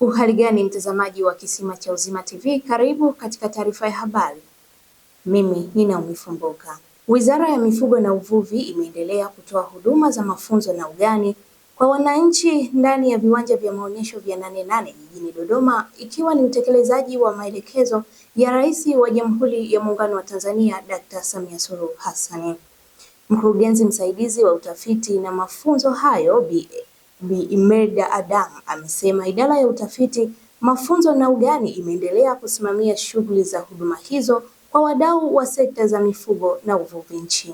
Uhali gani mtazamaji wa Kisima cha Uzima TV, karibu katika taarifa ya habari. Mimi ni Naomi Fumbuka. Wizara ya Mifugo na Uvuvi imeendelea kutoa huduma za mafunzo na ugani kwa wananchi ndani ya viwanja vya maonyesho vya Nane Nane jijini Dodoma, ikiwa ni utekelezaji wa maelekezo ya Rais wa Jamhuri ya Muungano wa Tanzania Dr. Samia Suluhu Hassan. Mkurugenzi msaidizi wa utafiti na mafunzo hayo Bi Imelda Adam amesema idara ya utafiti, mafunzo na ugani imeendelea kusimamia shughuli za huduma hizo kwa wadau wa sekta za mifugo na uvuvi nchini.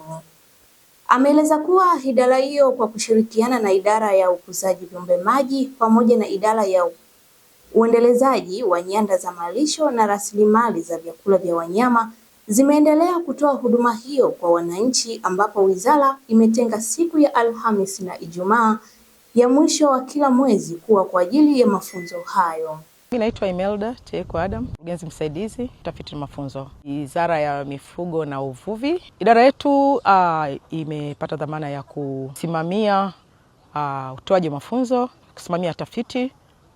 Ameeleza kuwa idara hiyo kwa kushirikiana na idara ya ukuzaji viumbe maji pamoja na idara ya uendelezaji wa nyanda za malisho na rasilimali za vyakula vya wanyama zimeendelea kutoa huduma hiyo kwa wananchi, ambapo wizara imetenga siku ya Alhamisi na Ijumaa ya mwisho wa kila mwezi kuwa kwa ajili ya mafunzo hayo. Mimi naitwa Imelda Adam, mkurugenzi msaidizi utafiti na mafunzo, Wizara ya Mifugo na Uvuvi. Idara yetu imepata dhamana ya kusimamia utoaji mafunzo, kusimamia tafiti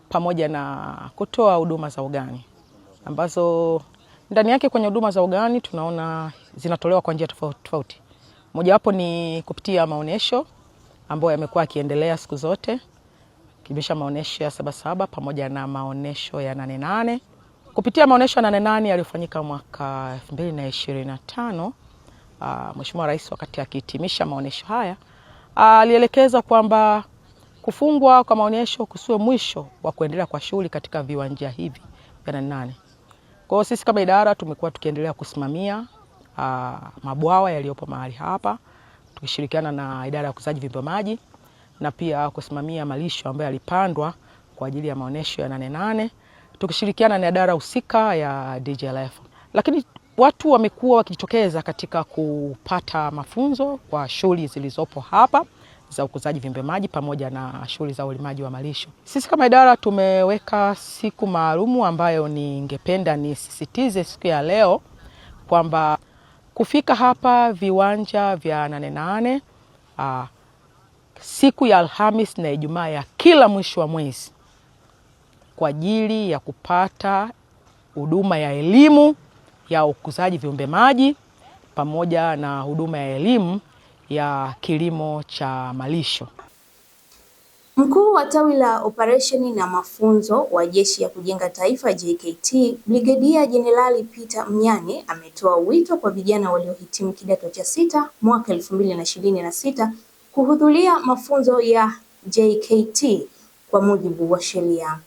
pamoja na kutoa huduma za ugani, ambazo ndani yake kwenye huduma za ugani tunaona zinatolewa kwa njia tofauti tofauti. Mojawapo ni kupitia maonesho ambayo yamekuwa yakiendelea siku zote, kibisha maonesho ya Sabasaba pamoja na maonesho ya Nane Nane. Kupitia maonesho ya Nane Nane yaliyofanyika mwaka 2025, Mheshimiwa Rais wakati akihitimisha maonesho haya alielekeza kwamba kufungwa kwa maonesho kusiwe mwisho wa kuendelea kwa shughuli katika viwanja hivi vya Nane Nane. Kwa hiyo sisi kama idara tumekuwa tukiendelea kusimamia mabwawa yaliyopo mahali hapa, tukishirikiana na idara ya ukuzaji viumbe maji na pia kusimamia malisho ambayo yalipandwa kwa ajili ya maonesho ya Nane Nane, tukishirikiana na idara husika ya DGLF. Lakini watu wamekuwa wakijitokeza katika kupata mafunzo kwa shughuli zilizopo hapa za ukuzaji viumbe maji pamoja na shughuli za ulimaji wa malisho. Sisi kama idara tumeweka siku maalumu ambayo ningependa nisisitize siku ya leo kwamba kufika hapa viwanja vya Nane Nane siku ya Alhamisi na Ijumaa ya kila mwisho wa mwezi kwa ajili ya kupata huduma ya elimu ya ukuzaji viumbe maji pamoja na huduma ya elimu ya kilimo cha malisho. Mkuu wa tawi la operesheni na mafunzo wa Jeshi ya Kujenga Taifa JKT, Brigedia Jenerali Peter Mnyani ametoa wito kwa vijana waliohitimu kidato cha 6 mwaka 2026 kuhudhuria mafunzo ya JKT kwa mujibu wa sheria.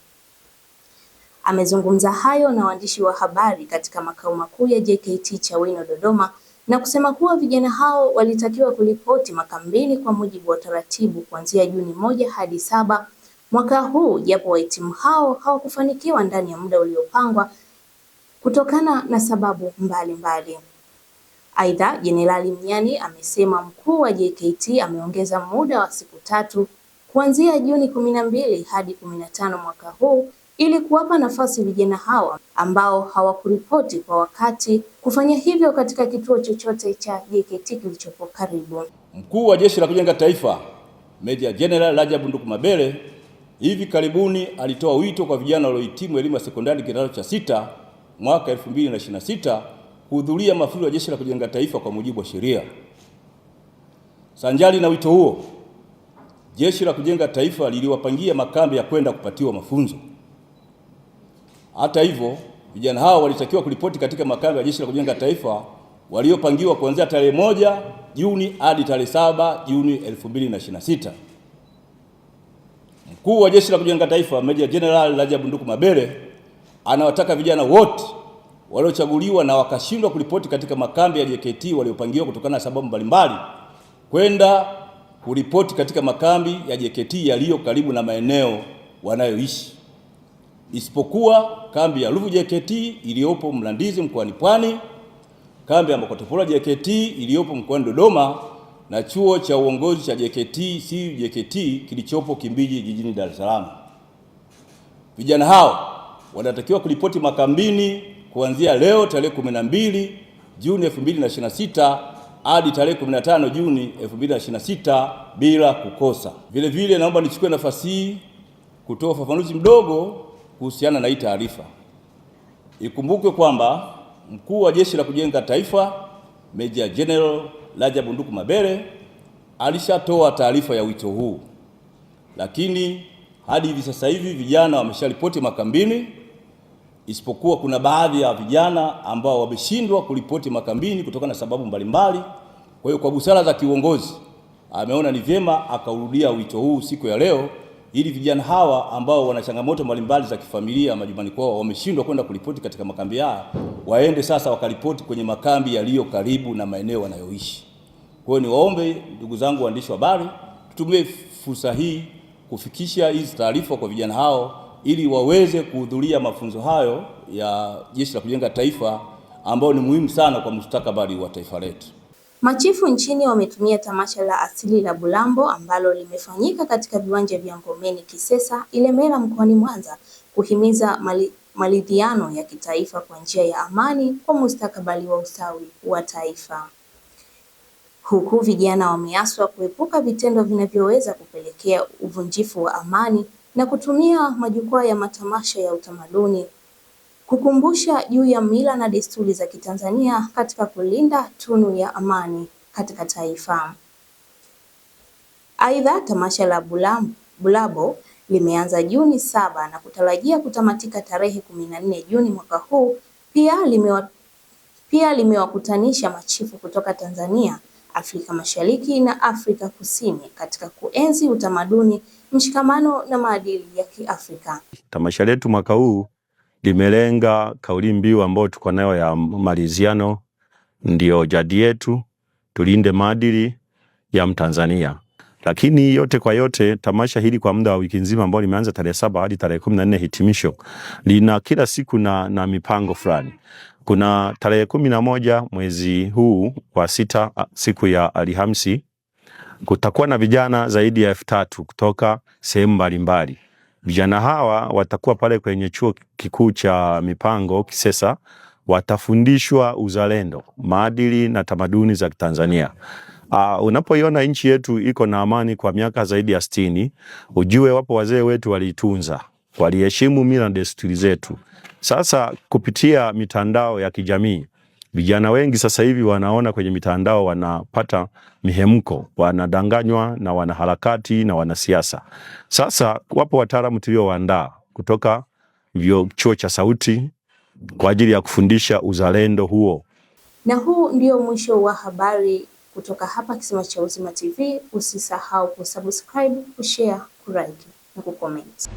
Amezungumza hayo na waandishi wa habari katika makao makuu ya JKT Chawino Dodoma, na kusema kuwa vijana hao walitakiwa kuripoti makambini kwa mujibu wa taratibu kuanzia Juni 1 hadi 7 mwaka huu, japo wahitimu hao hawakufanikiwa ndani ya muda uliopangwa kutokana na sababu mbalimbali. Aidha, Jenerali Mnyani amesema mkuu wa JKT ameongeza muda wa siku 3 kuanzia Juni 12 hadi 15 mwaka huu ili kuwapa nafasi vijana hawa ambao hawakuripoti kwa wakati kufanya hivyo katika kituo chochote cha JKT kilichopo karibu. Mkuu wa Jeshi la Kujenga Taifa Meja General Rajabu Ndukumabele hivi karibuni alitoa wito kwa vijana waliohitimu elimu ya sekondari kidato cha 6 mwaka 2026 kuhudhuria mafunzo ya Jeshi la Kujenga Taifa kwa mujibu wa sheria. Sanjari na wito huo, Jeshi la Kujenga Taifa liliwapangia makambi ya kwenda kupatiwa mafunzo. Hata hivyo, vijana hao walitakiwa kuripoti katika makambi ya Jeshi la Kujenga Taifa waliopangiwa kuanzia tarehe 1 Juni hadi tarehe 7 Juni 2026. Mkuu wa Jeshi la Kujenga Taifa Meja General Rajabu Ndukumabele anawataka vijana wote waliochaguliwa na wakashindwa kuripoti katika makambi ya JKT waliopangiwa kutokana na sababu mbalimbali kwenda kuripoti katika makambi ya JKT yaliyo karibu na maeneo wanayoishi, isipokuwa kambi ya Ruvu JKT iliyopo Mlandizi mkoani Pwani, kambi ya Makotopora JKT iliyopo mkoani Dodoma na chuo cha uongozi cha JKT JKT kilichopo Kimbiji jijini Dar es Salaam. Vijana hao wanatakiwa kuripoti makambini kuanzia leo tarehe 12 Juni 2026 hadi tarehe 15 Juni 2026 bila kukosa. Vile vile naomba nichukue nafasi hii kutoa ufafanuzi mdogo kuhusiana na hii taarifa. Ikumbukwe kwamba mkuu wa Jeshi la Kujenga Taifa Meja General Rajabu Nduku Mabere alishatoa taarifa ya wito huu, lakini hadi hivi sasa hivi vijana wamesharipoti makambini, isipokuwa kuna baadhi ya vijana ambao wameshindwa kuripoti makambini kutokana na sababu mbalimbali. Kwa hiyo kwa busara za kiuongozi ameona ni vyema akaurudia wito huu siku ya leo, ili vijana hawa ambao wana changamoto mbalimbali za kifamilia majumbani kwao, wameshindwa kwenda kuripoti katika makambi haya, waende sasa wakaripoti kwenye makambi yaliyo karibu na maeneo wanayoishi. Kwa hiyo niwaombe ndugu zangu waandishi wa habari, tutumie fursa hii kufikisha hizi taarifa kwa vijana hao ili waweze kuhudhuria mafunzo hayo ya Jeshi la Kujenga Taifa ambao ni muhimu sana kwa mustakabali wa taifa letu. Machifu nchini wametumia tamasha la asili la Bulambo ambalo limefanyika katika viwanja vya Ngomeni Kisesa, Ilemela mkoani Mwanza kuhimiza maridhiano ya kitaifa kwa njia ya amani kwa mustakabali wa ustawi wa taifa. Huku vijana wameaswa kuepuka vitendo vinavyoweza kupelekea uvunjifu wa amani na kutumia majukwaa ya matamasha ya utamaduni kukumbusha juu ya mila na desturi za Kitanzania katika kulinda tunu ya amani katika taifa. Aidha, tamasha la Bulabo limeanza Juni 7 na kutarajia kutamatika tarehe 14 Juni mwaka huu. Pia limewakutanisha machifu kutoka Tanzania, Afrika Mashariki na Afrika Kusini katika kuenzi utamaduni, mshikamano na maadili ya Kiafrika. Tamasha letu mwaka huu limelenga kauli mbiu ambayo tuko nayo ya maridhiano ndio jadi yetu, tulinde maadili ya Mtanzania. Lakini yote kwa yote, tamasha hili kwa muda wa wiki nzima ambao limeanza tarehe 7 hadi tarehe 14 hitimisho, lina kila siku na mipango fulani. Kuna tarehe 11 mwezi huu wa 6 siku ya Alhamisi, kutakuwa na vijana zaidi ya 3000 kutoka sehemu mbalimbali. Vijana hawa watakuwa pale kwenye chuo kikuu cha mipango Kisesa, watafundishwa uzalendo, maadili na tamaduni za Tanzania. Unapoiona nchi yetu iko na amani kwa miaka zaidi ya 60, ujue wapo wazee wetu waliitunza, waliheshimu mila na desturi zetu. Sasa kupitia mitandao ya kijamii, vijana wengi sasa hivi wanaona kwenye mitandao, wanapata mihemko, wanadanganywa na wanaharakati na wanasiasa. Sasa wapo wataalamu tuliowaandaa kutoka chuo cha Sauti kwa ajili ya kufundisha uzalendo huo. Na huu ndio mwisho wa habari kutoka hapa Kisima cha Uzima TV. Usisahau kusubscribe, kushare, kulike na kucomment.